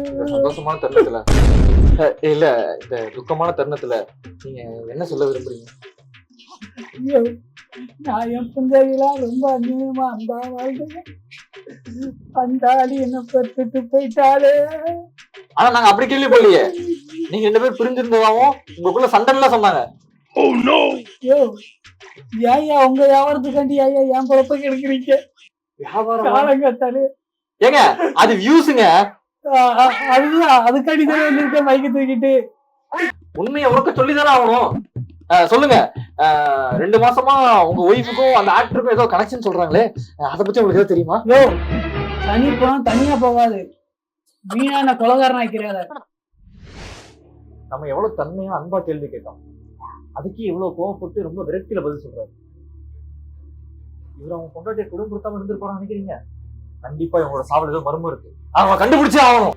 இந்த சந்தோஷமான தருணத்துல இல்ல இந்த துக்கமான தருணத்துல நீங்க என்ன சொல்ல விரும்புறீங்க? ஐயோ, நான் என் புஞ்சையெல்லாம் ரொம்ப அந்நியமா அந்த வாழ்க்கை அந்த ஆளி என்ன பெற்றுட்டு போயிட்டாலே. ஆனா நாங்க அப்படி கேள்விப்படலையே. நீங்க 2 பேரும் பிரிஞ்சிருந்ததாவும் உங்களுக்குள்ள சண்டைலாம் சொன்னாங்க. ஐயோ, ஏயா உங்க வியாபாரத்துக்காண்டி ஏயா என் குழப்பம் கெடுக்கிறீங்க? வியாபாரம் காலங்கத்தாலே ஏங்க அது வியூஸுங்க. அதுதான் அதுக்காண்டி தானே வந்திருக்கேன் மைக்கு தூக்கிட்டு. உண்மையை உனக்கு சொல்லிதானே ஆகணும். சொல்லுங்க. 2 மாசமா உங்க ஒய்ஃபுக்கும் அந்த ஆக்டருக்கும் ஏதோ கனெக்ஷன் சொல்றாங்களே, அதை பத்தி உங்களுக்கு ஏதோ தெரியுமா? யோ, தனி பணம் தனியா போகாது. வீணா என்ன கொலகாரன் ஆக்கிறாத. நம்ம எவ்வளவு தன்மையா அன்பா கேள்வி கேட்டோம், அதுக்கு இவ்வளவு கோவப்பட்டு ரொம்ப விரக்தியில பதில் சொல்றாரு. இவர் அவங்க கொண்டாட்டிய குடும்பப்படுத்தாம இருந்திருப்பாரு நினைக்கிறீங்க? கண்டிப்பா இவங்களோட சாவல் ஏதோ மர்மம் இருக்கு. அவங்க கண்டுபிடிச்சே ஆகணும்.